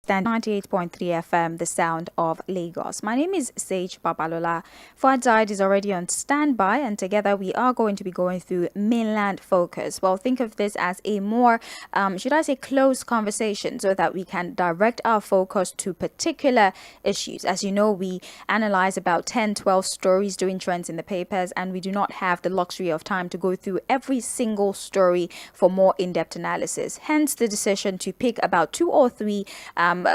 98.3 FM, the sound of Lagos. My name is Sage Babalola. Fuhad is already on standby, and together we are going to be going through Mainland Focus. Well, think of this as a more, close conversation so that we can direct our focus to particular issues. As you know, we analyze about 10, 12 stories doing trends in the papers, and we do not have the luxury of time to go through every single story for more in-depth analysis. Hence the decision to pick about 2 or 3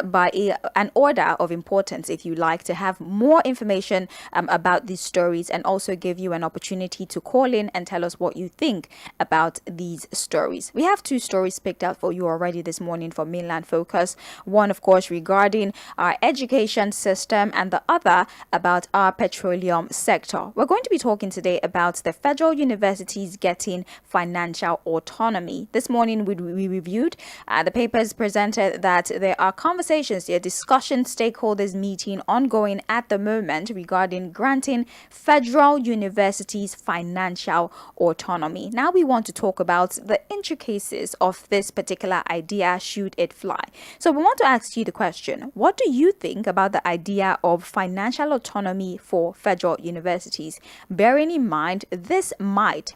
by an order of importance, if you like, to have more information about these stories and also give you an opportunity to call in and tell us what you think about these stories. We have 2 stories picked out for you already this morning for Mainland Focus. One, of course, regarding our education system, and the other about our petroleum sector. We're going to be talking today about the federal universities getting financial autonomy. This morning we reviewed the papers presented that there are conversations, there are discussion, stakeholders meeting ongoing at the moment regarding granting federal universities financial autonomy. Now we want to talk about the intricacies of this particular idea, should it fly. So we want to ask you the question, what do you think about the idea of financial autonomy for federal universities? Bearing in mind, this might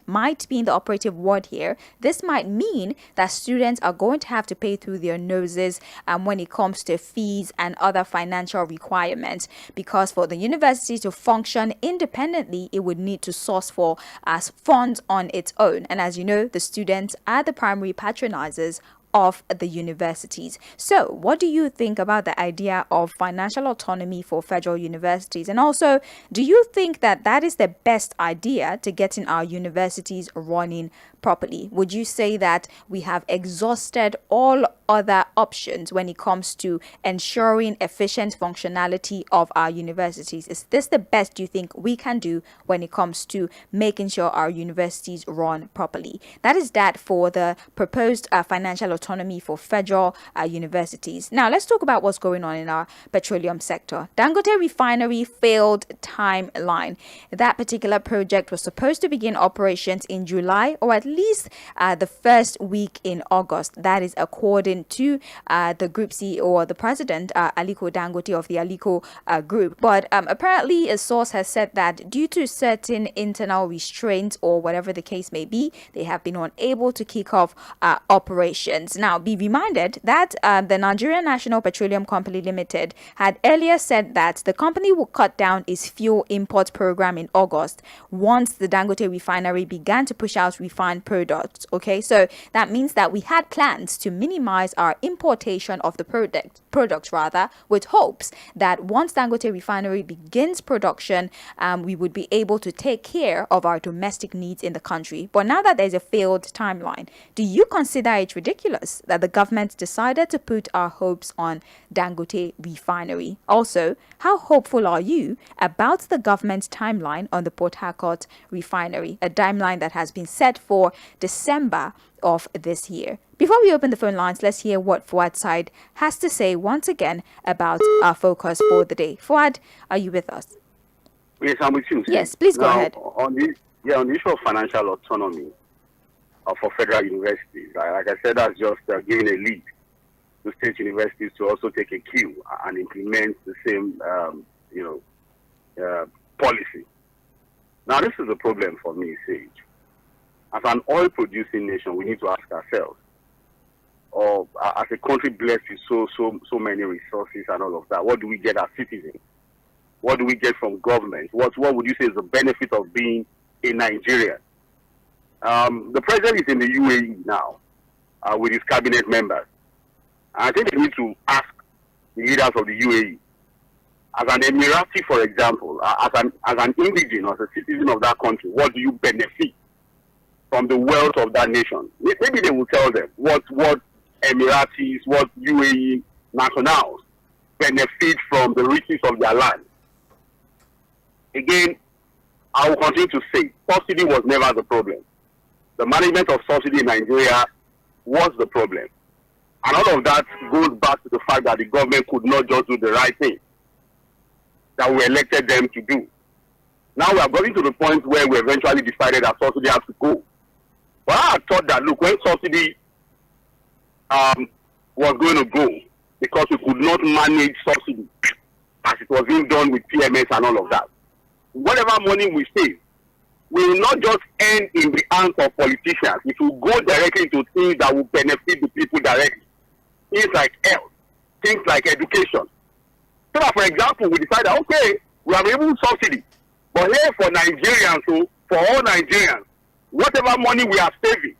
being the operative word here, this might mean that students are going to have to pay through their noses when it comes to fees and other financial requirements, because for the university to function independently, it would need to source for as funds on its own. And as you know, the students are the primary patronizers of the universities. So what do you think about the idea of financial autonomy for federal universities? And also, do you think that that is the best idea to getting our universities running properly? Would you say that we have exhausted all other options when it comes to ensuring efficient functionality of our universities? Is this the best you think we can do when it comes to making sure our universities run properly? That is that for the proposed financial autonomy for federal universities. Now let's talk about what's going on in our petroleum sector. Tğangote refinery failed timeline. That particular project was supposed to begin operations in July, or at least the first week in August. That is according to the group CEO, or the president, Aliko Dangote of the Aliko group. But apparently a source has said that due to certain internal restraints, or whatever the case may be, they have been unable to kick off operations. Now, be reminded that the Nigerian National Petroleum Company Limited had earlier said that the company will cut down its fuel import program in August once the Tğangote refinery began to push out refined products. Okay, so that means that we had plans to minimize our importation of the products with hopes that once Tğangote refinery begins production, we would be able to take care of our domestic needs in the country. But now that there's a failed timeline, do you consider it ridiculous that the government decided to put our hopes on Tğangote refinery? Also, how hopeful are you about the government's timeline on the Port Harcourt refinery, a timeline that has been set for December of this year? Before we open the phone lines, let's hear what Fuhad has to say once again about our focus for the day. Fuhad, are you with us? Yes, I'm with you. Yes, please go ahead. On the issue of financial autonomy for federal universities, like I said, that's just giving a lead to state universities to also take a cue and implement the same, policy. Now, this is a problem for me, Sage. As an oil-producing nation, we need to ask ourselves, or as a country blessed with so many resources and all of that, what do we get as citizens? What do we get from government? What would you say is the benefit of being a Nigerian? The president is in the UAE now with his cabinet members. I think they need to ask the leaders of the UAE, as an Emirati, for example, as an indigenous, as a citizen of that country, what do you benefit from the wealth of that nation? Maybe they will tell them what Emiratis, what UAE nationals benefit from the riches of their land. Again, I will continue to say, subsidy was never the problem. The management of subsidy in Nigeria was the problem. And all of that goes back to the fact that the government could not just do the right thing that we elected them to do. Now we are getting to the point where we eventually decided that subsidy has to go. But I thought that, look, when subsidy was going to go, because we could not manage subsidy as it was being done with PMS and all of that. Whatever money we save, we will not just end in the hands of politicians. It will go directly into things that will benefit the people directly. Things like health, things like education. So that, for example, we decided, okay, we have removed subsidy. But here for Nigerians, so for all Nigerians, whatever money we are saving,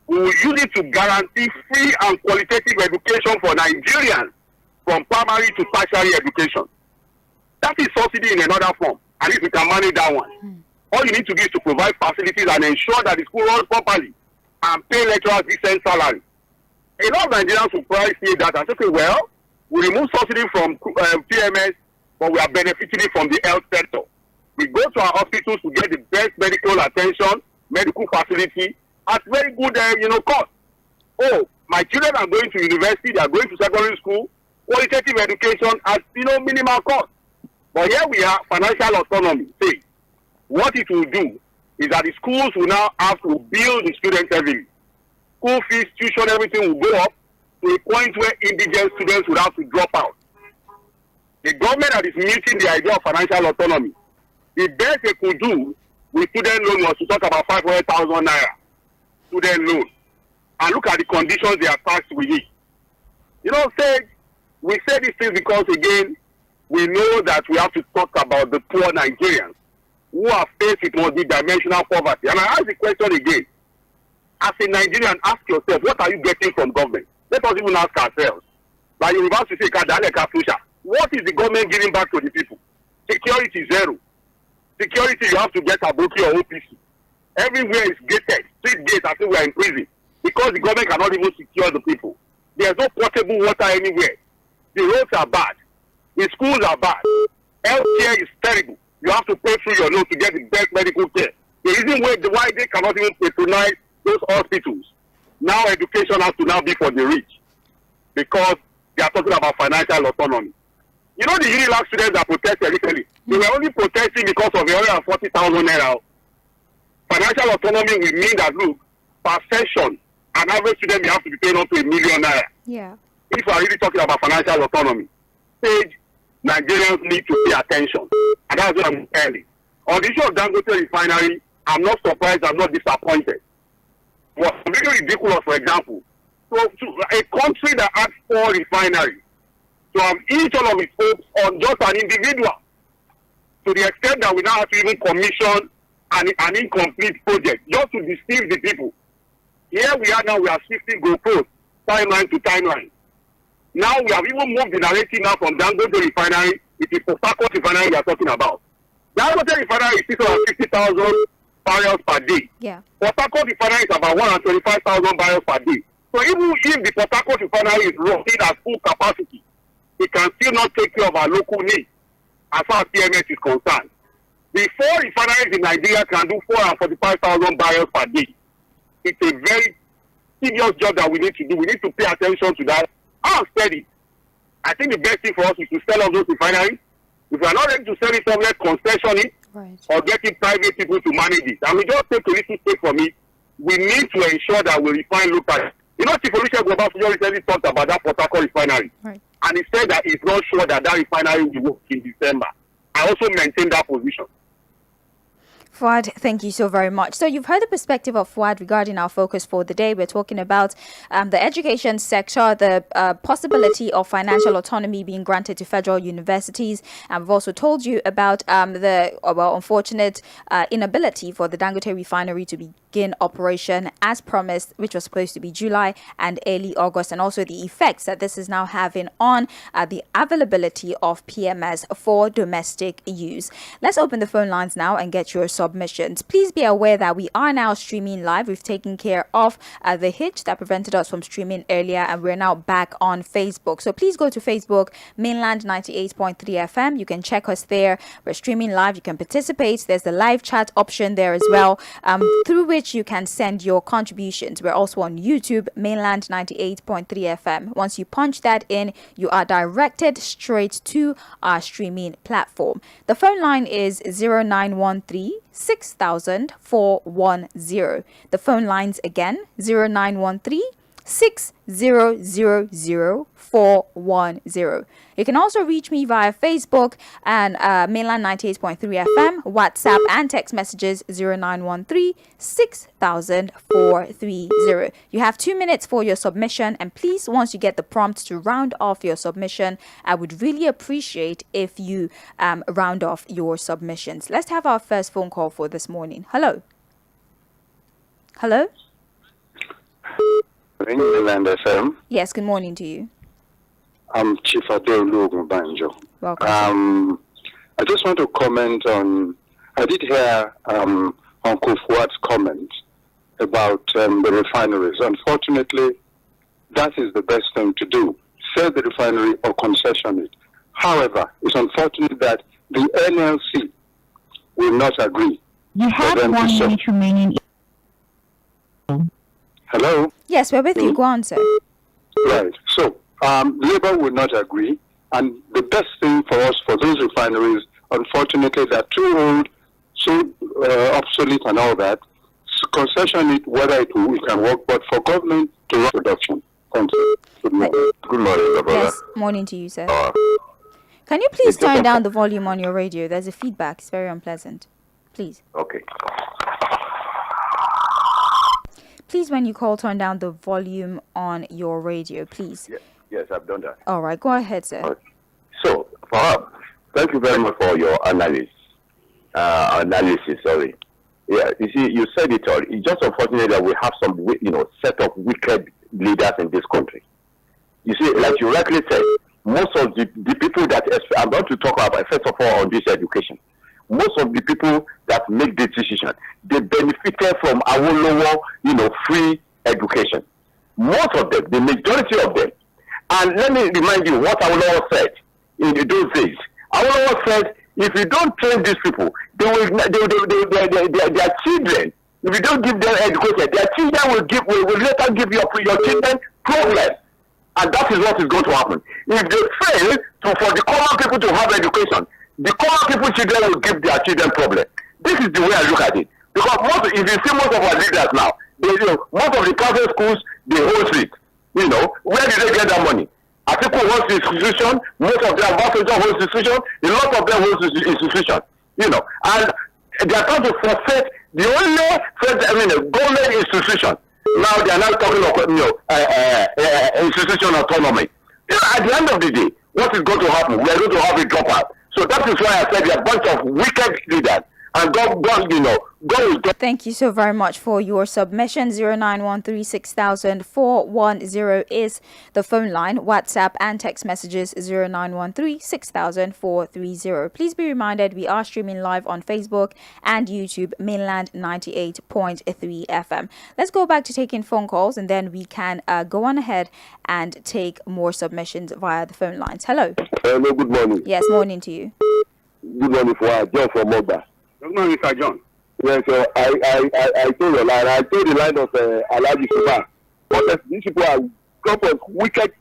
we will use it to guarantee free and qualitative education for Nigerians from primary to tertiary education. That is subsidy in another form. At least we can manage that one. All you need to do is to provide facilities and ensure that the school runs properly and pay lecturers decent salary. A lot of Nigerians will probably say that and say, okay, well, we remove subsidy from PMS, but we are benefiting from the health sector. We go to our hospitals to get the best medical attention, medical facility at very good, cost. Oh, my children are going to university, they are going to secondary school, qualitative education at, minimal cost. But here we are, financial autonomy. Say, what it will do is that the schools will now have to bill the students heavily. School fees, tuition, everything will go up to a point where indigent students will have to drop out. The government that is muting the idea of financial autonomy, the best they could do with student loan was to talk about 500,000 naira student loan. And look at the conditions they are taxed with it. We say these things because, again, we know that we have to talk about the poor Nigerians who are faced with multi-dimensional poverty. And I ask the question again. As a Nigerian, ask yourself, what are you getting from government? Let us even ask ourselves. Like University say, what is the government giving back to the people? Security, zero. Security, you have to get a bookie or OPC. Everywhere is gated. Street gates, I think we are in prison. Because the government cannot even secure the people. There's no potable water anywhere. The roads are bad. The schools are bad. Healthcare is terrible. You have to pay through your nose to get the best medical care. The reason why they cannot even patronize those hospitals. Now education has to now be for the rich. Because they are talking about financial autonomy. The Unilag students that protested recently, they were only protesting because of 140,000 naira. Financial autonomy will mean that, look, per session, an average student may have to be paying up to 1 million naira. Yeah. If we are really talking about financial autonomy, Nigerians need to pay attention. And that's what I'm telling. On the issue of Dangote refinery, I'm not surprised, I'm not disappointed. What's really ridiculous, for example, so to a country that has 4 refineries, to have each one of its hopes on just an individual, to the extent that we now have to even commission an incomplete project just to deceive the people. Here we are now, we are shifting goalposts, timeline to timeline. Now we have even moved the narrative now from Dangote refinery, it is Port Harcourt refinery we are talking about. Dangote refinery is 650,000 barrels per day. Yeah. Port Harcourt refinery is about 125,000 barrels per day. So even if the Port Harcourt refinery is running at full capacity, it can still not take care of our local needs as far as PMS is concerned. The 4 refineries in Nigeria can do 445,000 barrels per day. It's a very serious job that we need to do. We need to pay attention to that. I've said it. I think the best thing for us is to sell off those refineries. If we are not ready to sell it, let's concession it, right, or getting private people to manage it. And we just take a little stake from it. We need to ensure that we refine locally. Tᴜɪᴛᴛᴇʀ recently talked about that Port Harcourt refinery. Right. And he said that he's not sure that refinery will work in December. I also maintain that position. Fuad, thank you so very much. So you've heard the perspective of Fuad regarding our focus for the day. We're talking about the education sector, the possibility of financial autonomy being granted to federal universities. And we've also told you about the unfortunate inability for the Dangote refinery to begin operation as promised, which was supposed to be July and early August, and also the effects that this is now having on the availability of PMS for domestic use. Let's open the phone lines now and get your submissions. Please be aware that we are now streaming live. We've taken care of the hitch that prevented us from streaming earlier, and we're now back on Facebook. So please go to Facebook, Mainland 98.3 FM. You can check us there. We're streaming live. You can participate. There's the live chat option there as well, through which you can send your contributions. We're also on YouTube, Mainland 98.3 FM. Once you punch that in, you are directed straight to our streaming platform. The phone line is 0913 6000 410. The phone lines again, 0913 6000410. You can also reach me via Facebook and Mainland 98.3 FM, WhatsApp and text messages 0913 6000 430. You have 2 minutes for your submission, and please, once you get the prompt to round off your submission, I would really appreciate if you round off your submissions. Let's have our first phone call for this morning. Hello. Hello. Mainland FM. Yes, good morning to you. I'm Chief Adeolu Banjo. Welcome. I just want to comment on, I did hear Uncle Fuad's comment about the refineries. Unfortunately, that is the best thing to do. Sell the refinery or concession it. However, it's unfortunate that the NLC will not agree. You have 1 minute remaining. Hello? Yes, we're with you. Go on, sir. Right. So, Labour will not agree. And the best thing for us, for those refineries, unfortunately, they're too old, so obsolete and all that. Concession it, whether it can work, but for government to run production. Thank you. Good morning. Good morning, brother. Yes, morning to you, sir. Can you please turn down the volume on your radio? There's a feedback. It's very unpleasant. Please. Okay. Please, when you call, turn down the volume on your radio, please. Yes, I've done that. All right, go ahead, sir. Okay. So, thank you very much for your analysis. Sorry. Yeah, you see, you said it all. It's just unfortunate that we have some, set of wicked leaders in this country. You see, like you rightly said, most of the people that I'm about to talk about, first of all, on this education. Most of the people that make the decision, they benefited from our free education. Most of them, the majority of them. And let me remind you what Babalola said in those days. Babalola said, if you don't train these people, their children, if you don't give them education, their children will later give your children problems. And that is what is going to happen. If they fail for the common people to have education, the common people children will give their children problems. This is the way I look at it. Because if you see most of our leaders now, most of the private schools, they host it. Where did they get that money? Atiku hosts the institution, most of them ambassadors host institution, a lot of them host the institution. And they are trying to forsake the only government institution. Now they are now talking of institution autonomy. At the end of the day, what is going to happen? We are going to have a dropout. So that is why I said they are a bunch of wicked leaders. And God will do. Thank you so very much for your submission. 0913-6000-410 is the phone line. WhatsApp and text messages 0913-6000-430. Please be reminded we are streaming live on Facebook and YouTube, Mainland 98.3 FM. Let's go back to taking phone calls, and then we can go on ahead and take more submissions via the phone lines. Hello. Hello, good morning. Yes, morning to you. Good morning, Fuhad. John from Moba. Good morning, Mr. John. Yes, so I told the line. I told the line of Alhaji Suba. But these people are wicked.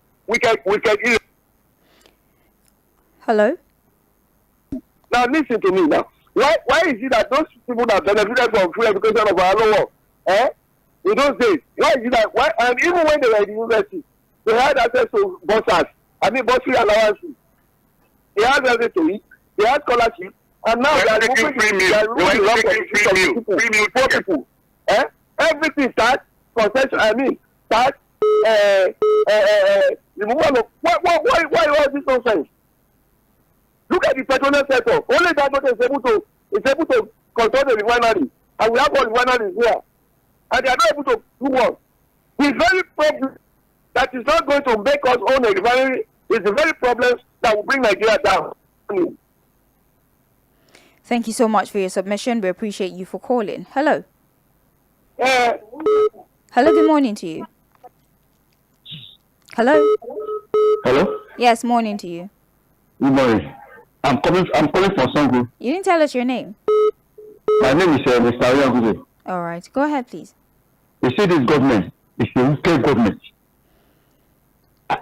Hello. Now listen to me now. Why is it that those people that benefited from free education of our law, in those days, why is it that and even when they were in the university, they had access to bursary allowances. They had access to it. They had scholarship. And now they are moving free meal. Poor people. Everything starts concession. Removal of why all this nonsense? Look at the petroleum sector. Only Dangote is able to control the refinery, and we have all refineries here, and they are not able to do one. The very problem that is not going to make us own a refinery is the very problem that will bring Nigeria down. Thank you so much for your submission. We appreciate you for calling. Hello. Hello, good morning to you. Hello. Hello. Yes, morning to you. Good morning. I'm calling from Sango. You didn't tell us your name. My name is Mr. Oyaguze. All right. Go ahead, please. You see, this government is a wicked government.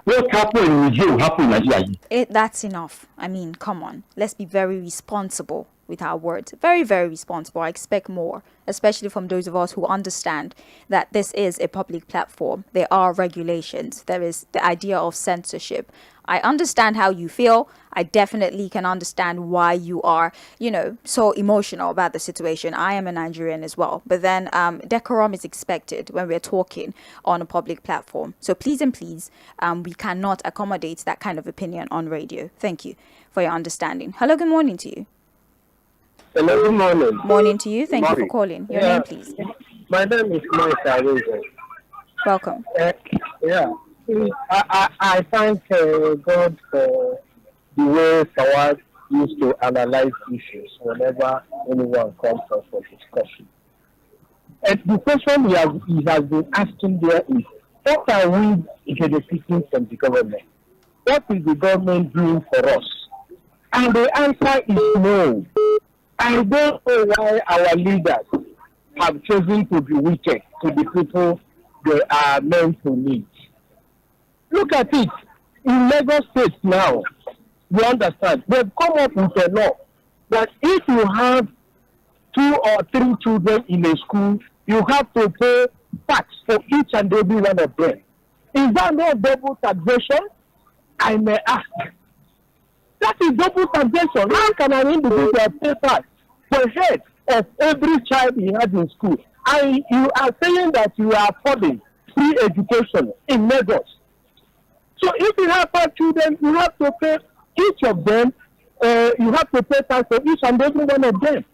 What happened in Nigeria will happen in Nigeria. That's enough. I mean, come on. Let's be very responsible. with our words. Very, very responsible. I expect more, especially from those of us who understand that this is a public platform. There are regulations. There is the idea of censorship. I understand how you feel. I definitely can understand why you are, so emotional about the situation. I am a Nigerian as well. But then decorum is expected when we're talking on a public platform. So please and please, we cannot accommodate that kind of opinion on radio. Thank you for your understanding. Hello, good morning to you. Hello, good morning. Morning to you. Thank you for calling. Your name, please. My name is Mᴜsɪᴄ. Welcome. I thank God for the way Fuhad used to analyze issues whenever anyone comes up for discussion. And the question he has been asking there is, what are we benefiting from the government? What is the government doing for us? And the answer is no. I don't know why our leaders have chosen to be wicked to the people they are meant to lead. Look at it. In Lagos State now, you understand, they've come up with a law that if you have 2 or 3 children in a school, you have to pay tax for each and every one of them. Is that not double taxation? I may ask. That is double taxation. How can an individual pay tax for head of every child he has in school? And you are saying that you are affording free education in Lagos. So if you have 5 children, you have to pay each of them, you have to pay tax for each and every one of them.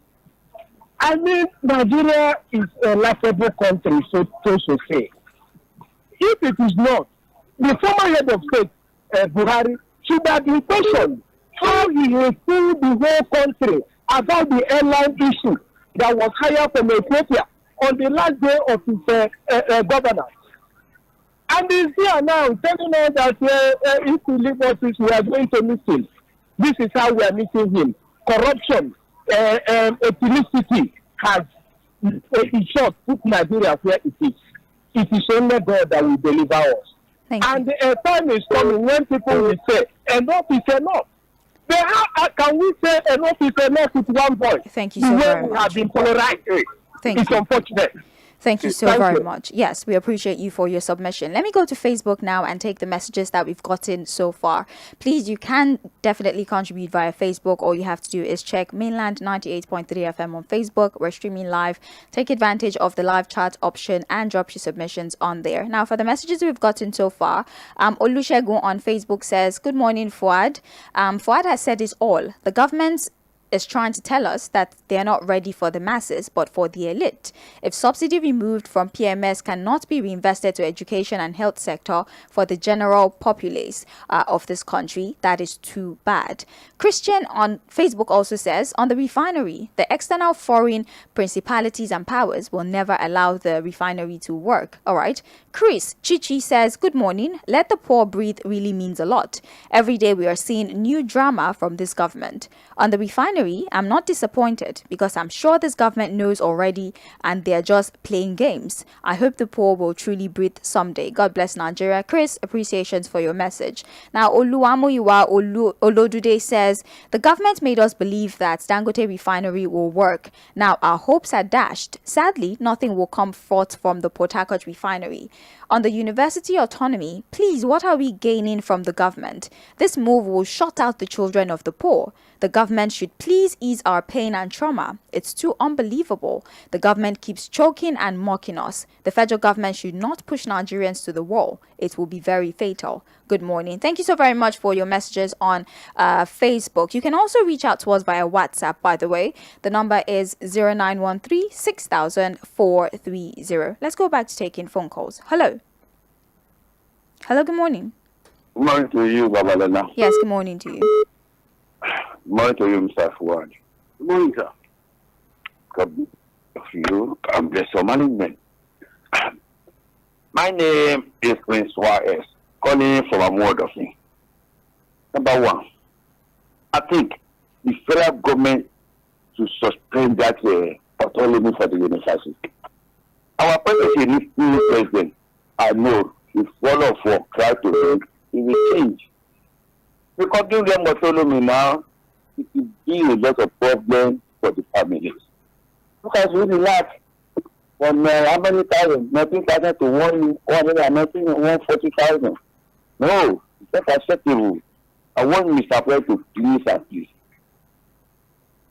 I mean, Nigeria is a laughable country, so to say. If it is not, the former head of state, Buhari, should have been questioned how he has fooled the whole country about the airline issue that was hired from Ethiopia on the last day of his governance. And he's here now telling us that if we leave office, we are going to miss him. This is how we are missing him. Corruption, ethnicity has, in short, put Nigeria where it is. It is only God that will deliver us. And a time is coming when people will say, enough is enough. Then how can we say enough is enough with one voice? Thank you so very much. We have been polarized. It's unfortunate. Thank you so very much. Yes, we appreciate you for your submission. Let me go to Facebook now and take the messages that we've gotten so far. Please, you can definitely contribute via Facebook. All you have to do is check Mainland 98.3 FM on Facebook. We're streaming live. Take advantage of the live chat option and drop your submissions on there. Now, for the messages we've gotten so far, Olusegun on Facebook says, good morning, Fuhad. Fuhad has said it all. The government's is trying to tell us that they're not ready for the masses, but for the elite. If subsidy removed from PMS cannot be reinvested to education and health sector for the general populace of this country, that is too bad. Christian on Facebook also says, on the refinery, the external foreign principalities and powers will never allow the refinery to work. All right. Chris Chichi says, good morning. Let the poor breathe really means a lot. Every day we are seeing new drama from this government. On the refinery, I'm not disappointed because I'm sure this government knows already and they're just playing games. I hope the poor will truly breathe someday. God bless Nigeria. Chris, appreciations for your message. Now, Oluwamuyiwa Olodude says, the government made us believe that Tğangote refinery will work. Now, our hopes are dashed. Sadly, nothing will come forth from the Port Harcourt refinery. On the university autonomy, please, what are we gaining from the government? This move will shut out the children of the poor. The government should please ease our pain and trauma. It's too unbelievable. The government keeps choking and mocking us. The federal government should not push Nigerians to the wall. It will be very fatal. Good morning. Thank you so very much for your messages on Facebook. You can also reach out to us via WhatsApp, by the way. The number is 0913 6000 430. Let's go back to taking phone calls. Hello. Hello, good morning. Good morning to you, Babalola. Yes, good morning to you. Good morning to you, Mr. Fuhad. Good morning, sir. God bless you and bless your management. My name is Prince Y.S., calling from a ward of me. Number one, I think the federal government should suspend that autonomy for the university. Our president, I know, if all of us try to think, it will change. Because give them autonomy now, it will be a lot of problems for the families. Because we relax from how many thousand? 19,000 to 140,000. No, it's not acceptable. I want Mr. President to please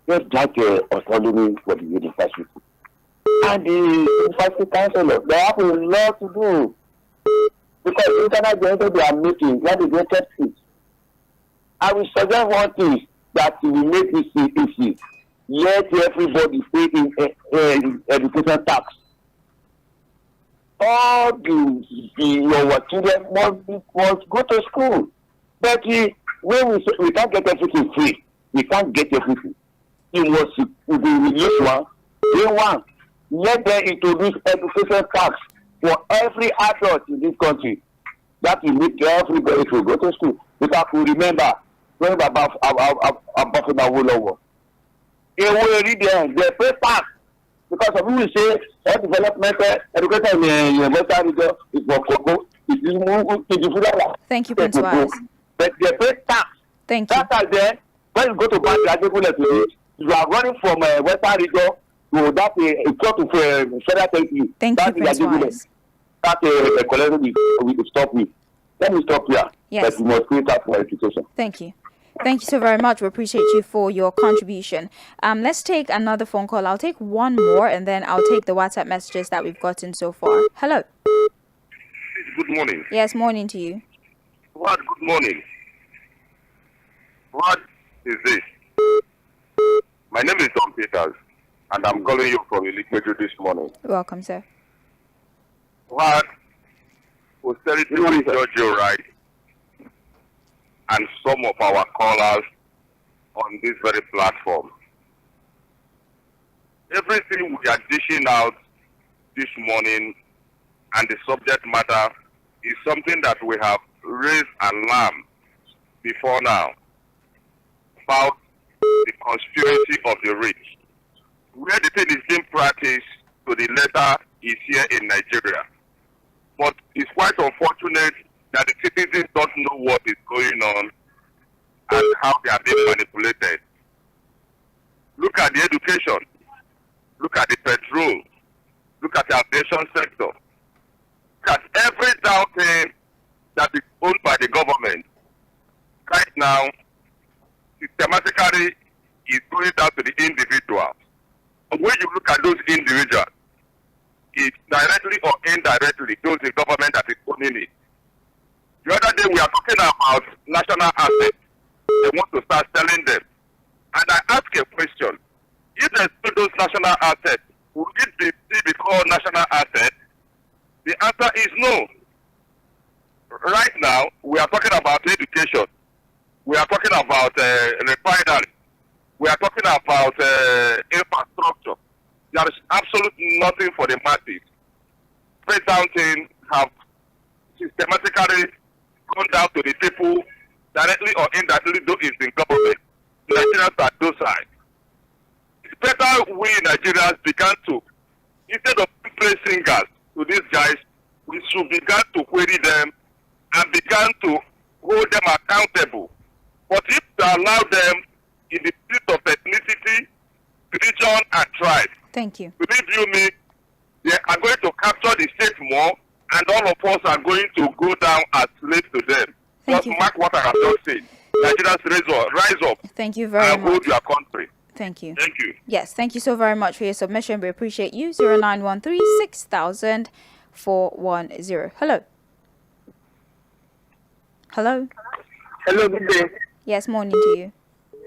just like autonomy for the university. And the university councillor, they have a lot to do. Because internal generation they are making, what is the things. I will suggest one thing that will make this easy. Let everybody pay in education tax. All your children must go to school. But when we can't get everything free, we can't get everything. It was release one. Day one, let them introduce education tax for every adult in this country. That will make everybody to go to school. Because we remember, when about Babalola, they will read they pay tax. Because some people say all development education in Western region is for Congo. Thank you, Prince Wise. But they pay tax. Thank you. That's there. When you go to bank, you are running from Western region to that to federal territory. Thank you, Prince Wise. That collection will stop me. Let me stop here. Yes. But we must create that for education. Thank you. Thank you so very much. We appreciate you for your contribution. Let's take another phone call. I'll take one more and then I'll take the WhatsApp messages that we've gotten so far. Hello. Good morning. Yes, morning to you. What? Good morning. What is this? My name is Tom Peters, and I'm calling you from Ιλιᴜᴜ this morning. Welcome, sir. What? Austerity will judge you right, and some of our callers on this very platform. Everything we are dishing out this morning and the subject matter is something that we have raised alarm before now about the conspiracy of the rich. Where the thing is being practiced to the letter is here in Nigeria. But it's quite unfortunate that the citizens don't know what is going on and how they are being manipulated. Look at the education. Look at the petrol. Look at the aviation sector. Look at every down thing that is owned by the government. Right now, systematically, is going down to the individual. But when you look at those individuals, it's directly or indirectly those in government that is owning it. The other day we are talking about national assets. They want to start selling them. And I ask a question. If they sell those national assets, will it be called national assets? The answer is no. Right now, we are talking about education. We are talking about refinery. We are talking about infrastructure. There is absolutely nothing for the masses. Straight down things have systematically gone down to the people directly or indirectly, though it's in government. Nigerians are docile. It's better we Nigerians began to, instead of play singers to these guys, we should begin to query them and begin to hold them accountable. But if to allow them in the spirit of ethnicity, religion, and tribe, Thank you. believe you me, they are going to capture the state more, and all of us are going to go down as slaves to them. Thank Just you. mark what I have just said. Nigerians rise up Thank you very and hold much. your country. Thank you. Thank you. Yes, thank you so very much for your submission. We appreciate you. 0913 410. Hello. Hello. Hello, good day. Yes, morning to you.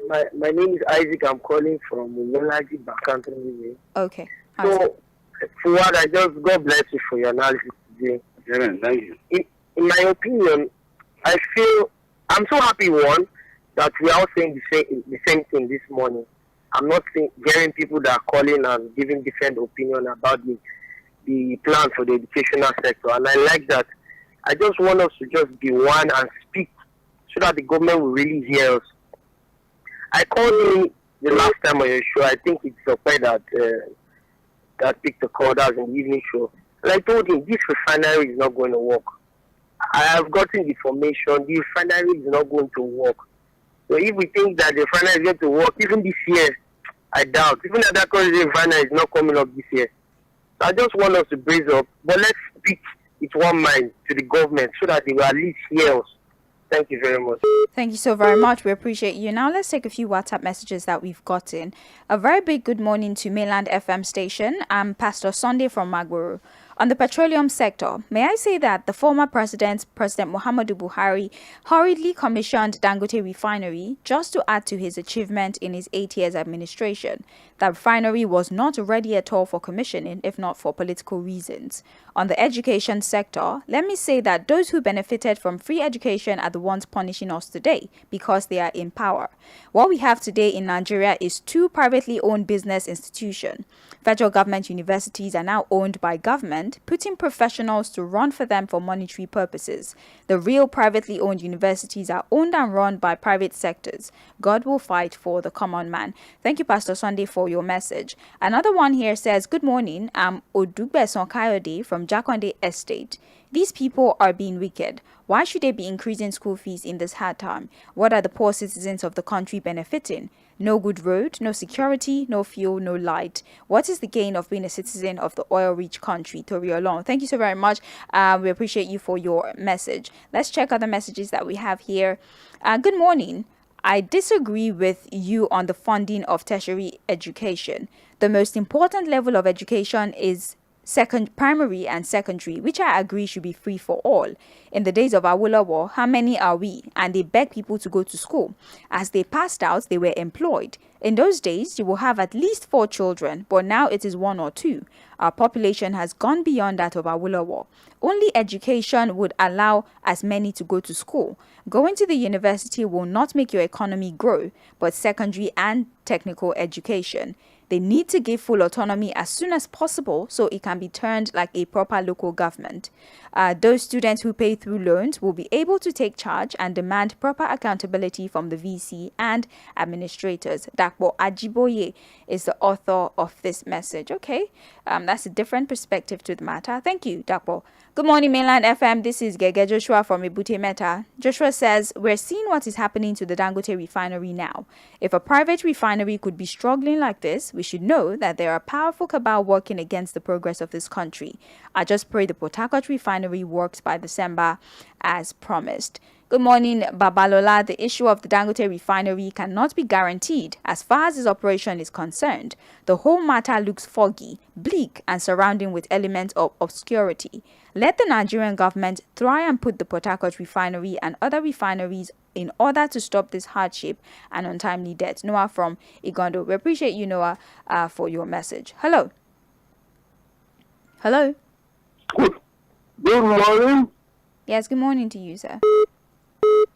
My name is Isaac. I'm calling from Mainland Focus. Okay. How's it? So, Fuhad, God bless you for your analysis today. Yeah, thank you. In my opinion, I feel I'm so happy that we are all saying the same thing this morning. I'm not hearing people that are calling and giving different opinion about the plan for the educational sector, and I like that. I just want us to just be one and speak so that the government will really hear us. I called in the last time on your show. I think it's Sᴏᴜ that picked the call. That was in the evening show. And I told him this refinery is not going to work. I have gotten the information. The refinery is not going to work. So if we think that the final is going to work, even this year, I doubt. Even that country final is not coming up this year. So I just want us to brace up, but let's speak with one mind to the government so that they will at least hear us. Thank you very much. Thank you so very much. We appreciate you. Now let's take a few WhatsApp messages that we've gotten. A very big good morning to Mainland FM station. I'm Pastor Sunday from Magboro. On the petroleum sector, may I say that the former President Muhammadu Buhari, hurriedly commissioned Tağ refinery just to add to his achievement in his 8 years administration. The refinery was not ready at all for commissioning, if not for political reasons. On the education sector, let me say that those who benefited from free education are the ones punishing us today because they are in power. What we have today in Nigeria is 2 privately owned business institutions. Federal government universities are now owned by government, putting professionals to run for them for monetary purposes. The real privately owned universities are owned and run by private sectors. God will fight for the common man. Thank you, Pastor Sunday, for your message. Another one here says, good morning, I'm Ʌdùgbẹ̀sán from Jakonde Estate. These people are being wicked. Why should they be increasing school fees in this hard time? What are the poor citizens of the country benefiting? No good road, no security, no fuel, no light. What is the gain of being a citizen of the oil-rich country? Tᴜrɪᴜ. Thank you so very much. We appreciate you for your message. Let's check other messages that we have here. Good morning. I disagree with you on the funding of tertiary education. The most important level of education is primary and secondary, which I agree should be free for all. In the days of Awolowo, how many are we? And they beg people to go to school. As they passed out, they were employed. In those days, you will have at least 4 children, but now it is 1 or 2. Our population has gone beyond that of Awolowo. Only education would allow as many to go to school. Going to the university will not make your economy grow, but secondary and technical education. They need to give full autonomy as soon as possible so it can be turned like a proper local government. Those students who pay through loans will be able to take charge and demand proper accountability from the VC and administrators. Dakpo Ajiboye is the author of this message. Okay, that's a different perspective to the matter. Thank you, Dakpo. Good morning, Mainland FM. This is Gege Joshua from Ebute Metta. Joshua says, we're seeing what is happening to the Dangote refinery now. If a private refinery could be struggling like this, we should know that there are powerful cabal working against the progress of this country. I just pray the Port Harcourt refinery works by December as promised. Good morning, Babalola. The issue of the Dangote refinery cannot be guaranteed as far as its operation is concerned. The whole matter looks foggy, bleak, and surrounding with elements of obscurity. Let the Nigerian government try and put the Port Harcourt refinery and other refineries in order to stop this hardship and untimely death. Noah from Igondo. We appreciate you, Noah, for your message. Hello. Hello. Good morning. Yes, good morning to you, sir.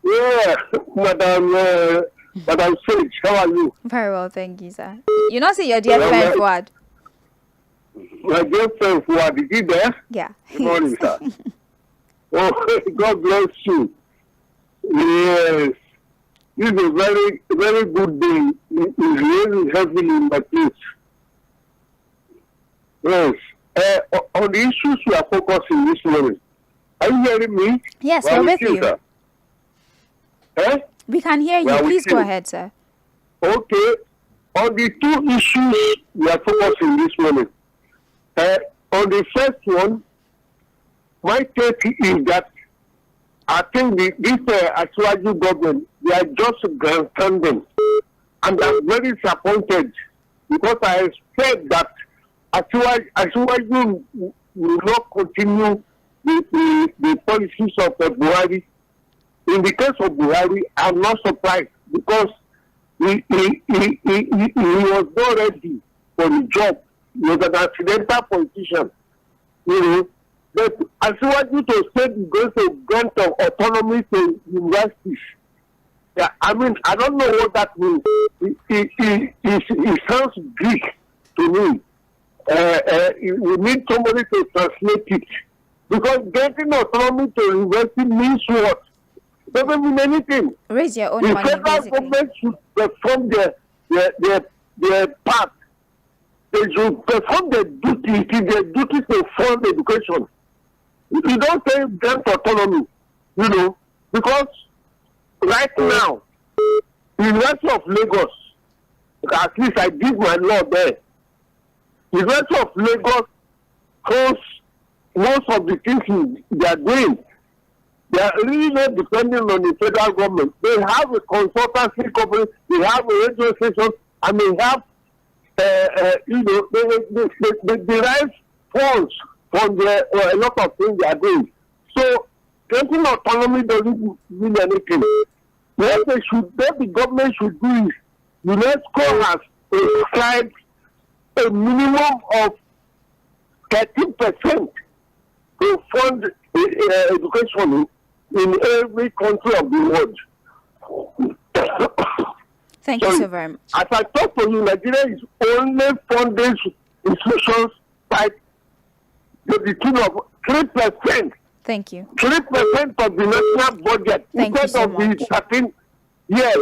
Yeah, Madam Sage, how are you? Very well, thank you, sir. You not say your dear friend Fuhad? My dear friend Fuhad, is he there? Yeah. Good morning, sir. Oh, God bless you. Yes. This is a very, very good day. It is really heavily in my place. Yes. On the issues we are focusing this morning, are you hearing me? Yes, we're with you. Sir? We can hear you. Please go ahead, sir. Okay. On the 2 issues we are focusing this morning, on the first one, my take is that I think this Asiwaju government, they are just grandstanding, and I'm very disappointed because I expect that Asiwaju will not continue the policies of Buhari. In the case of Buhari, I'm not surprised because he was not ready for the job. He was an accidental politician, you know. But as you want you to say going to grant of autonomy to universities, yeah, I mean, I don't know what that means. It sounds Greek to me. We need somebody to translate it. Because granting autonomy to university means what? Doesn't mean anything. Raise your own the money, federal basically. government should perform their part. They should perform their duty. It is their duty to fund education. You don't say grant autonomy, you know, because right now, University of Lagos, at least I did my law there. University of Lagos holds most of the things they are doing. They are really not depending on the federal government. They have a consultancy company, they have a radio station, and they have, they derive funds from a lot of things they are doing. So, getting autonomy doesn't mean anything. What the government should do is, UNESCO has prescribed a minimum of 13% to fund education in every country of the world. Thank you so very much. As I talk to you, Nigeria is only funding institutions by the tune of 3%. Thank you. 3% of the national budget instead of the 13 years.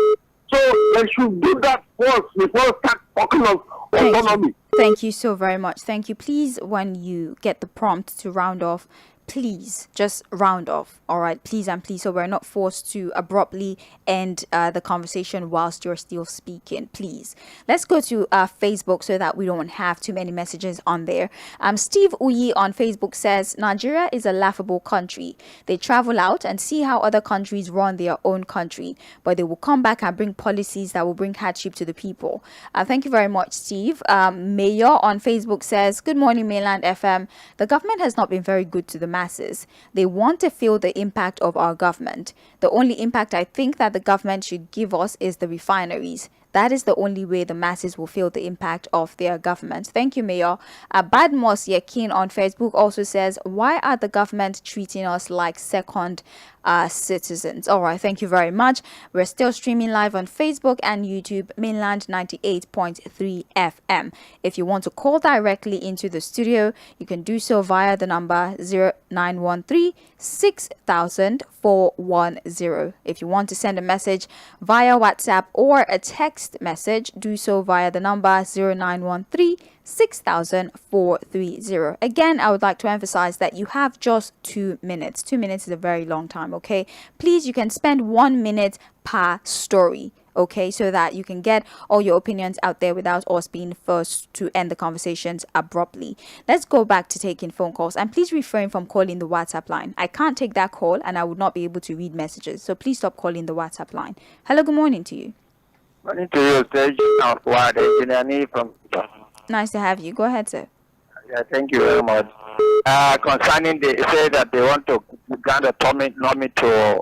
So they should do that first before start talking of autonomy. Thank you so very much. Thank you. Please, when you get the prompt to round off, please just round off. All right, please and please, so we're not forced to abruptly end the conversation whilst you're still speaking. Please, let's go to Facebook so that we don't have too many messages on there. Steve Uyi on Facebook says Nigeria is a laughable country. They travel out and see how other countries run their own country, but they will come back and bring policies that will bring hardship to the people. Thank you very much, Steve. Mayor on Facebook says, good morning, Mainland FM. The government has not been very good to the masses. They want to feel the impact of our government. The only impact I think that the government should give us is the refineries. That is the only way the masses will feel the impact of their government. Thank you, Mayor. Badmos Yakin on Facebook also says, why are the government treating us like second citizens? All right, thank you very much. We're still streaming live on Facebook and YouTube, Mainland 98.3 FM. If you want to call directly into the studio, you can do so via the number 0913 6000 410. If you want to send a message via WhatsApp or a text message, do so via the number 0913 6000 430. Again, I would like to emphasize that you have just 2 minutes. 2 minutes is a very long time, okay? Please, you can spend 1 minute per story, okay, so that you can get all your opinions out there without us being forced to end the conversations abruptly. Let's go back to taking phone calls, and please refrain from calling the WhatsApp line. I can't take that call and I would not be able to read messages, so please stop calling the WhatsApp line. Hello, good morning to you. Morning to you, Sage. Fuhad, engineer from. Nice to have you. Go ahead, sir. Yeah, thank you very much. Concerning they say that they want to grant autonomy to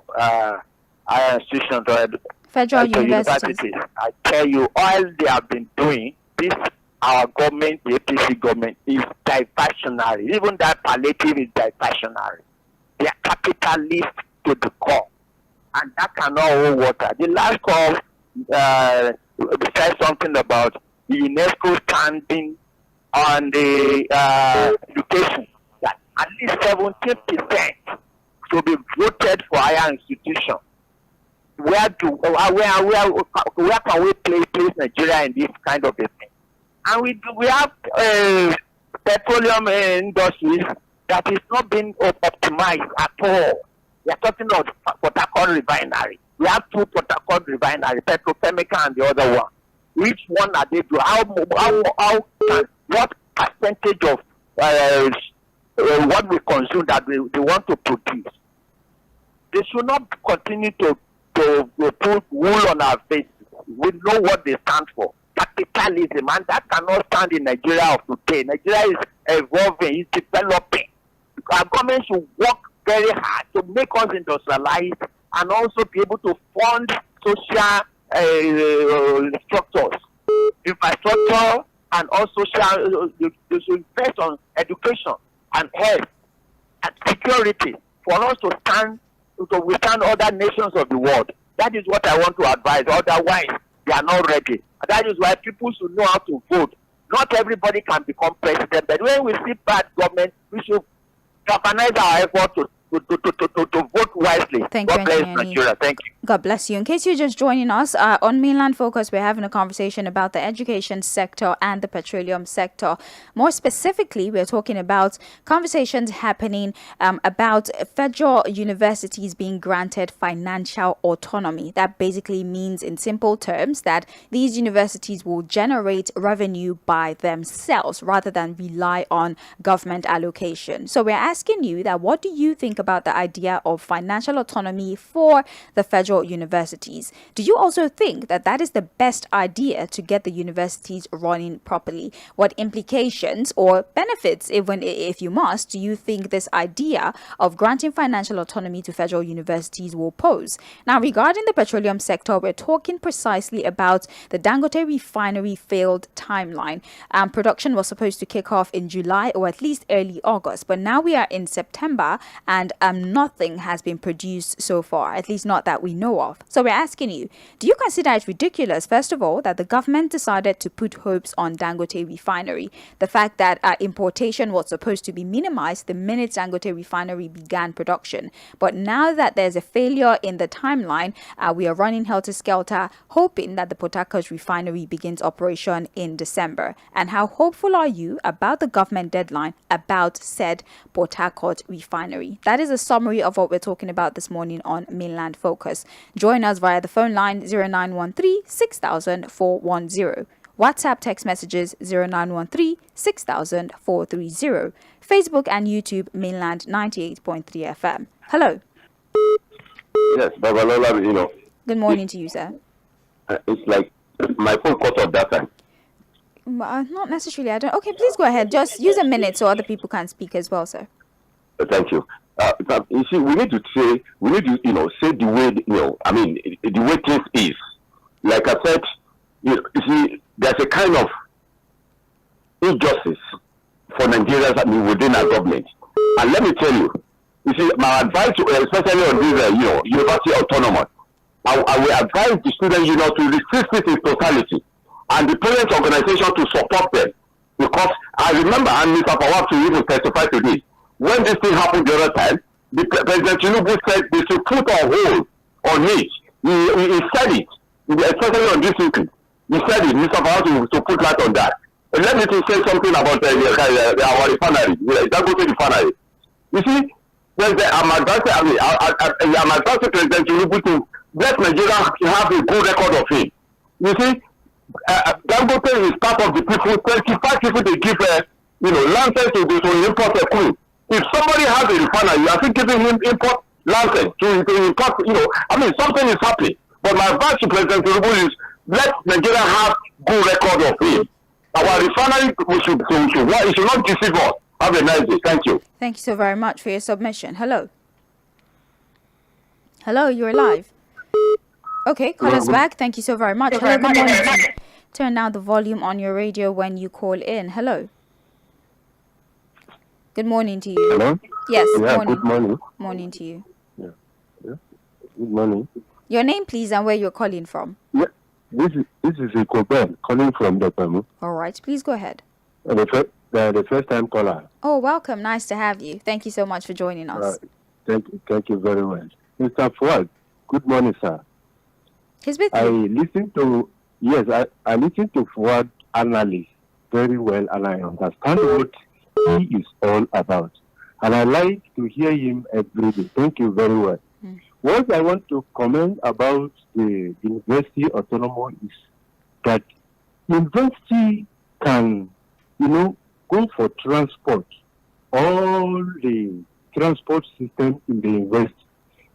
higher institutions or Federal universities. I tell you, all they have been doing, this our government, the APC government, is diversionary. Even that palliative is diversionary. They are capitalist to the core, and that cannot hold water. The last call said something about the UNESCO standing on the education, that at least 17% should be voted for higher institutions. Where can we place Nigeria in this kind of a thing? And we have petroleum industries that is not being optimized at all. We are talking about Port Harcourt refinery. We have 2 Port Harcourt refineries, petrochemical and the other one. Which one are they doing? What percentage of what we consume that they want to produce? They should not continue to put wool on our faces. We know what they stand for. Capitalism, and that cannot stand in Nigeria of today. Nigeria is evolving, it's developing. Our government should work very hard to make us industrialize and also be able to fund social structures, infrastructure, and also they should invest on education and health and security for us to withstand other nations of the world. That is what I want to advise. Otherwise, they are not ready. That is why people should know how to vote. Not everybody can become president, but when we see bad government, we should galvanize our effort to vote wisely. Thank you, God bless Nigeria. Thank you. God bless you. In case you're just joining us, on Mainland Focus, we're having a conversation about the education sector and the petroleum sector. More specifically, we're talking about conversations happening about federal universities being granted financial autonomy. That basically means, in simple terms, that these universities will generate revenue by themselves rather than rely on government allocation. So we're asking you that what do you think about the idea of financial autonomy for the federal universities? Do you also think that that is the best idea to get the universities running properly? What implications or benefits, even if you must, do you think this idea of granting financial autonomy to federal universities will pose? Now, regarding the petroleum sector, we're talking precisely about the Tğangote refinery failed timeline. Production was supposed to kick off in July or at least early August, but now we are in September and nothing has been produced so far, at least not that we know of. So we're asking you, do you consider it ridiculous, first of all, that the government decided to put hopes on Tğangote refinery? The fact that importation was supposed to be minimized the minute Tğangote refinery began production. But now that there's a failure in the timeline, we are running helter-skelter, hoping that the Port Harcourt refinery begins operation in December. And how hopeful are you about the government deadline about said Port Harcourt refinery? That is a summary of what we're talking about this morning on Mainland Focus. Join us via the phone line 0913 6000 410. WhatsApp text messages 0913 6000 430. Facebook and YouTube Mainland 98.3 FM. Hello. Yes, Babalola, Good morning to you, sir. it's like my phone cut off that time. Not necessarily. I don't. Okay, please go ahead. Just use a minute so other people can speak as well, sir. Thank you. You see, we need to say the way, the way things is. Like I said, you see, there's a kind of injustice for Nigerians, within our government. And let me tell you, see, my advice, especially on this, university autonomous, I will advise the students, to resist it in totality, and the parent organization to support them. Because I remember, and Mr. Fuhad to even testify to this, when this thing happened the other time, the President Tinubu said they should put a hold on it. He said it, especially on this issue. He said it, Mr. Fuhad to put light on that. And let me say something about our refinery, Tğangote refinery. You see, I'm advising President Tinubu to let Nigeria have a good record of it. You see, Tğangote is part of the people, 25 people they give, license to import a crude. If somebody has a refinery, you are still giving him import license to import, something is happening. But my advice to President Tinubu is let Nigeria have good record of it. Our refinery, it should not deceive us. Have a nice day. Thank you. Thank you so very much for your submission. Hello. Hello, you're live. Okay, call us back. Thank you so very much. Hello, good morning to you. Turn down the volume on your radio when you call in. Hello. Good morning to you. Hello? Yes, Yeah, morning. good morning. Morning to you. Yeah. Good morning. Your name, please, and where you're calling from. Yeah, this is ᴑᴜᴜ calling from the Pemu. All right, please go ahead. The first time caller. Oh, welcome. Nice to have you. Thank you so much for joining us. Thank you very much. Mr. Fuhad, good morning, sir. He's with I you. listen to Fuhad analysis very well, and I understand what he is all about. And I like to hear him every day. Thank you very well. What I want to comment about the university autonomy is that university can, go for transport, all the transport system in the university.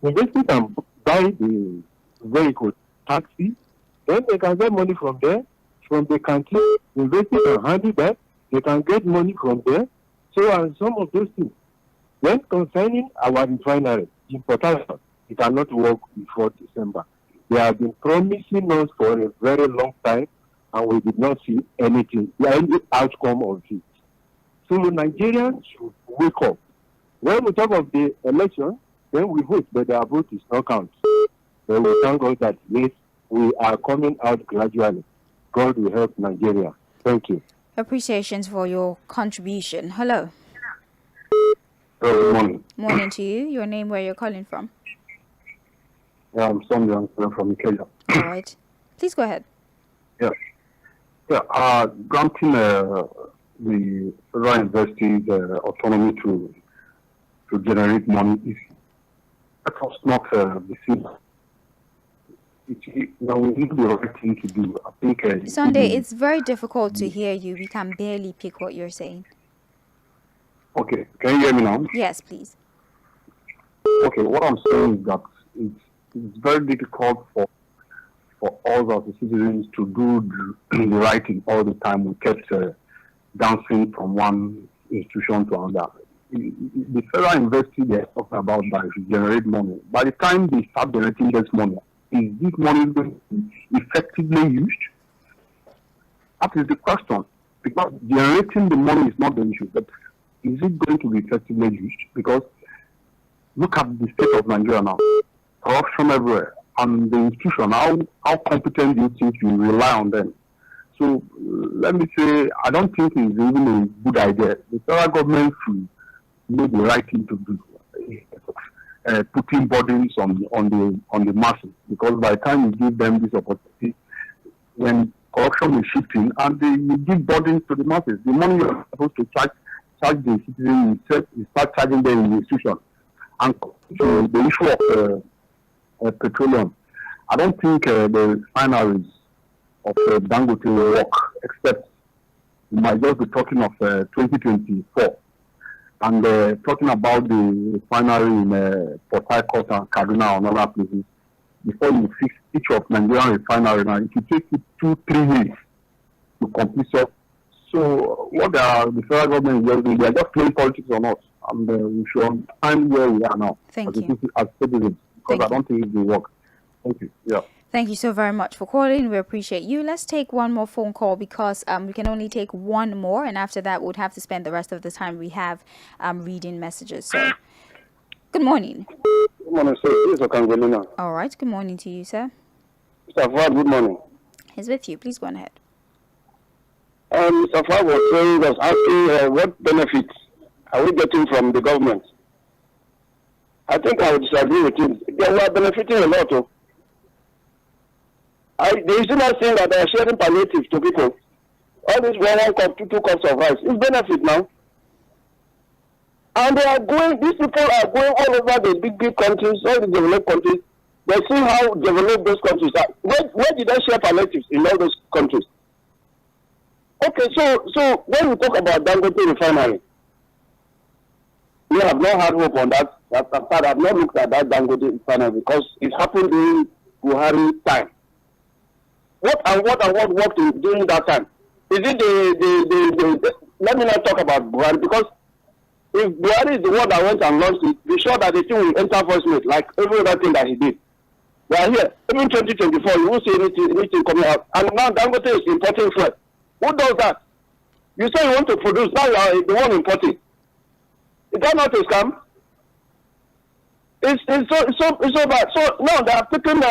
University can buy the vehicle, taxi, then they can get money from there, from the country. University can handle that, they can get money from there. So, and some of those things. When concerning our refinery in Port Harcourt, it cannot work before December. They have been promising us for a very long time, and we did not see any outcome of it. So Nigerians should wake up. When we talk of the election, then we vote, but their vote is not count. So we thank God that yes, we are coming out gradually. God will help Nigeria. Thank you. Appreciations for your contribution. Hello. Good morning. Morning to you. Your name, where you're calling from. Yeah, I'm Sunday from Kenya. All right. Please go ahead. Yeah. Yeah. Granting the federal universities autonomy to generate money is perhaps not the same. We need the right thing to do. I think. Sunday, it's very difficult to hear you. We can barely pick what you're saying. Okay. Can you hear me now? Yes, please. Okay. What I'm saying is that it's very difficult for us as the citizens to do the right thing all the time. We kept dancing from one institution to another. The federal university they're talking about that should generate money. By the time they start generating this money, is this money going to be effectively used? That is the question. Because generating the money is not the issue, but is it going to be effectively used? Because look at the state of Nigeria now. Corruption everywhere. And the institution, how competent do you think you rely on them? So let me say, I don't think it's even a good idea. The federal government should make the right thing to do. Putting burdens on the masses, because by the time you give them this opportunity, when corruption is shifting and you give burdens to the masses, the money you're supposed to charge the citizens, you start charging them in the institution. And so the issue of petroleum, I don't think the refineries of Dangote will work, except we might just be talking of 2024. And talking about the refinery in Port Harcourt and Kaduna and other places, before you fix each of Nigerian refinery, now it will take you 2-3 years to complete. So what the federal government is doing, they are just playing politics on us, and we should understand where we are now Thank as you. As citizens, because I don't think it will work. Thank you. Yeah. Thank you so very much for calling. We appreciate you. Let's take one more phone call because we can only take one more, and after that, we'd have to spend the rest of the time we have reading messages. So, good morning. Good morning, sir. This is Okangbelina. All right. Good morning to you, sir. Mr. Fuhad, good morning. He's with you. Please go on ahead. Mr. Fuhad was asking what benefits are we getting from the government? I think I would disagree with him. They are benefiting a lot. They still not saying that they are sharing palliatives to people. All this 1 cup, 2 cups of rice is benefit now. And these people are going all over the big countries, all the developed countries. They see how developed those countries are. Where did they share palliatives in all those countries? Okay, so when we talk about Dangote refinery, we have not had hope on that. I have not looked at that Dangote refinery because it happened during Buhari time. What worked during that time? Is it the let me not talk about Buhari, because if Buhari is the one that went and launched it, be sure that the thing will enter first mate, like every other thing that he did. We are here. Even 2024, you won't see anything coming out. And now Dangote is importing fuel. Who does that? You say you want to produce, now you are the one importing. Is that not a scam? It's so bad. So now they are taking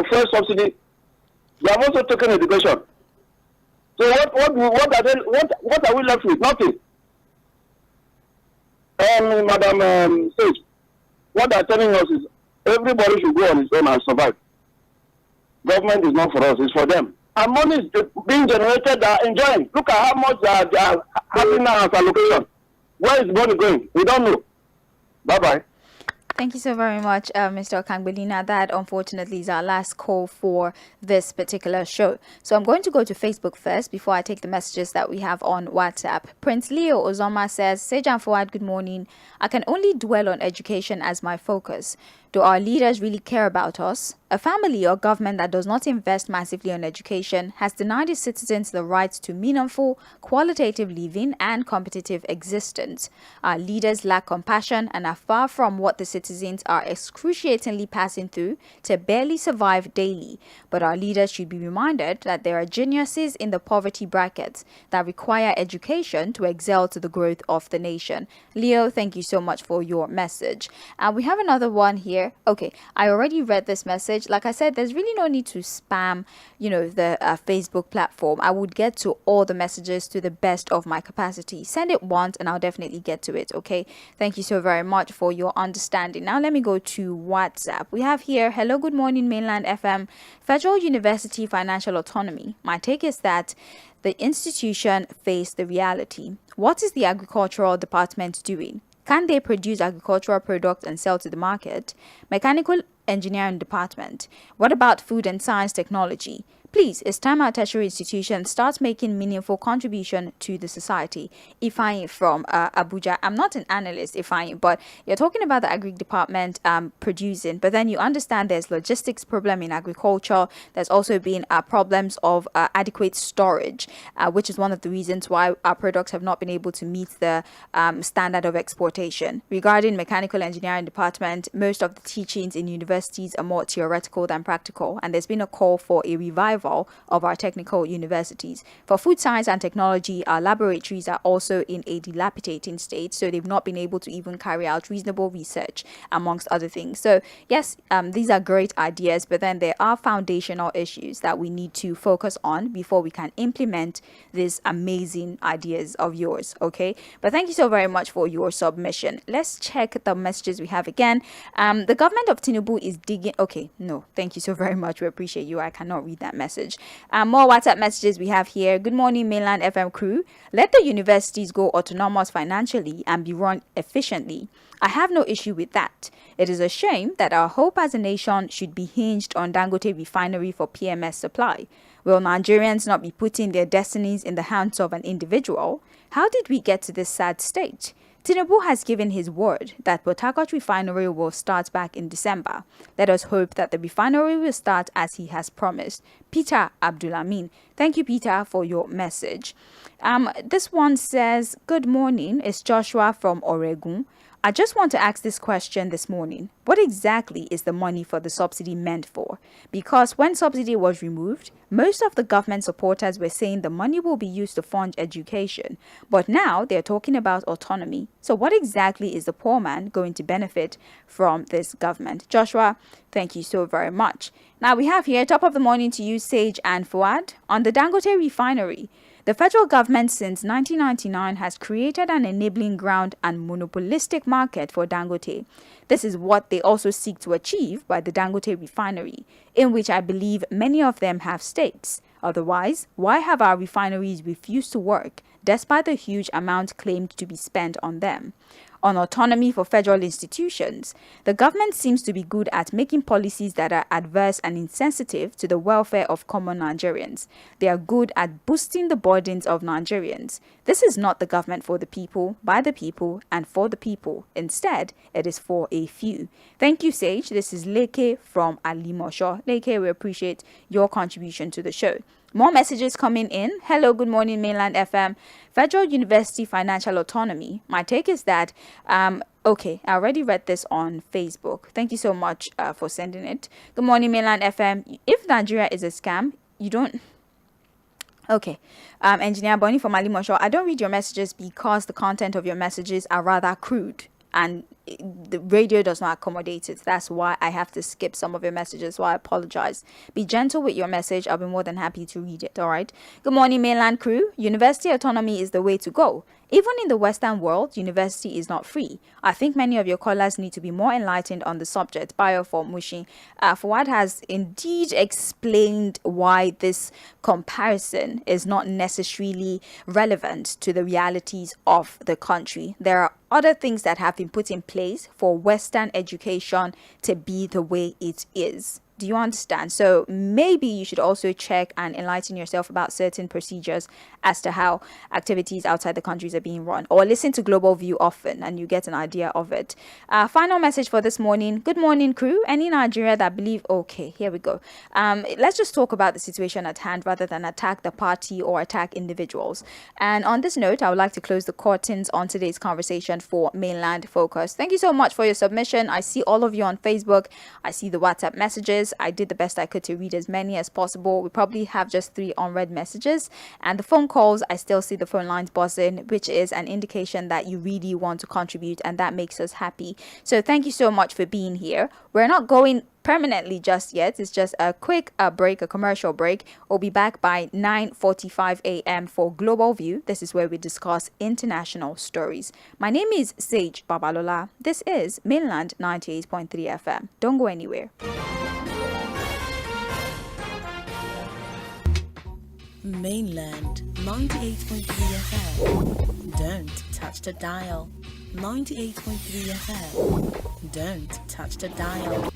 fuel subsidy. They have also taken education. So what are we left with? Nothing. Madam Sage, what they are telling us is everybody should go on his own and survive. Government is not for us, it's for them. And money is being generated, they are enjoying. Look at how much they are having now as allocation. Where is money going? We don't know. Bye-bye. Thank you so very much, Mr. Okangbelina. That, unfortunately, is our last call for this particular show. So I'm going to go to Facebook first before I take the messages that we have on WhatsApp. Prince Leo Ozoma says, Sage and Fuhad, good morning. I can only dwell on education as my focus. Do our leaders really care about us? A family or government that does not invest massively on education has denied its citizens the right to meaningful, qualitative living and competitive existence. Our leaders lack compassion and are far from what the citizens are excruciatingly passing through to barely survive daily. But our leaders should be reminded that there are geniuses in the poverty brackets that require education to excel to the growth of the nation. Leo, thank you so much for your message. And we have another one here. here. Okay, I already read this message. Like I said, there's really no need to spam, the Facebook platform. I would get to all the messages to the best of my capacity. Send it once and I'll definitely get to it. Okay, thank you so very much for your understanding. Now let me go to WhatsApp. We have here, hello, good morning, Mainland FM. Federal University Financial Autonomy. My take is that the institution faced the reality. What is the agricultural department doing? Can they produce agricultural products and sell to the market? Mechanical engineering department. What about food and science technology? Please, it's time our tertiary institutions start making meaningful contribution to the society. Ifeanyi from Abuja. I'm not an analyst, Ifeanyi, but you're talking about the agri department producing, but then you understand there's logistics problem in agriculture. There's also been problems of adequate storage, which is one of the reasons why our products have not been able to meet the standard of exportation. Regarding mechanical engineering department, most of the teachings in universities are more theoretical than practical, and there's been a call for a revival of our technical universities. For food science and technology, our laboratories are also in a dilapidating state, so they've not been able to even carry out reasonable research, amongst other things. So yes, these are great ideas, but then there are foundational issues that we need to focus on before we can implement these amazing ideas of yours. Okay, but thank you so very much for your submission. Let's check the messages we have again. The government of Tinubu is digging. Okay, no, thank you so very much. We appreciate you. I cannot read that message. More WhatsApp messages we have here. Good morning, Mainland FM crew. Let the universities go autonomous financially and be run efficiently. I have no issue with that. It is a shame that our hope as a nation should be hinged on Dangote refinery for PMS supply. Will Nigerians not be putting their destinies in the hands of an individual? How did we get to this sad state? Tinubu has given his word that Port Harcourt refinery will start back in December. Let us hope that the refinery will start as he has promised. Peter Abdulamin. Thank you, Peter, for your message. This one says, good morning. It's Joshua from Oregon. I just want to ask this question this morning. What exactly is the money for the subsidy meant for? Because when subsidy was removed, most of the government supporters were saying the money will be used to fund education. But now they're talking about autonomy. So what exactly is the poor man going to benefit from this government? Joshua, thank you so very much. Now we have here, top of the morning to you, Sage and Fuad. On the Dangote refinery, the federal government since 1999 has created an enabling ground and monopolistic market for Dangote. This is what they also seek to achieve by the Dangote refinery, in which I believe many of them have stakes. Otherwise, why have our refineries refused to work despite the huge amount claimed to be spent on them? On autonomy for federal institutions, the government seems to be good at making policies that are adverse and insensitive to the welfare of common Nigerians. They are good at boosting the burdens of Nigerians. This is not the government for the people, by the people, and for the people. Instead, it is for a few. Thank you, Sage. This is Leke from Alimosho. Leke, we appreciate your contribution to the show. More messages coming in. Hello, good morning, Mainland FM. Federal University Financial Autonomy. My take is that, okay, I already read this on Facebook. Thank you so much for sending it. Good morning, Mainland FM. If Nigeria is a scam, you don't... Okay, Engineer Bonnie from Alimosho, I don't read your messages because the content of your messages are rather crude and the radio does not accommodate it. That's why I have to skip some of your messages, so I apologize. Be gentle with your message. I'll be more than happy to read it. All right. Good morning, Mainland crew. University autonomy is the way to go. Even in the Western world, university is not free. I think many of your callers need to be more enlightened on the subject. Bio for Mushi. Fuad has indeed explained why this comparison is not necessarily relevant to the realities of the country. There are other things that have been put in place for Western education to be the way it is. Do you understand? So maybe you should also check and enlighten yourself about certain procedures as to how activities outside the countries are being run, or listen to Global View often and you get an idea of it. Final message for this morning. Good morning, crew. Any Nigeria that believe, okay, here we go. Let's just talk about the situation at hand rather than attack the party or attack individuals. And on this note, I would like to close the curtains on today's conversation for Mainland Focus. Thank you so much for your submission. I see all of you on Facebook. I see the WhatsApp messages. calls. I did the best I could to read as many as possible. We probably have just 3 unread messages. And the phone calls, I still see the phone lines buzzing, which is an indication that you really want to contribute, and that makes us happy. So thank you so much for being here. We're not going permanently just yet. It's just a quick break, a commercial break. We'll be back by 9:45 a.m. for Global View. This is where we discuss international stories. My name is Sage Babalola. This is Mainland 98.3 FM. Don't go anywhere. Mainland 98.3 FM. Don't touch the dial. 98.3 FM. Don't touch the dial.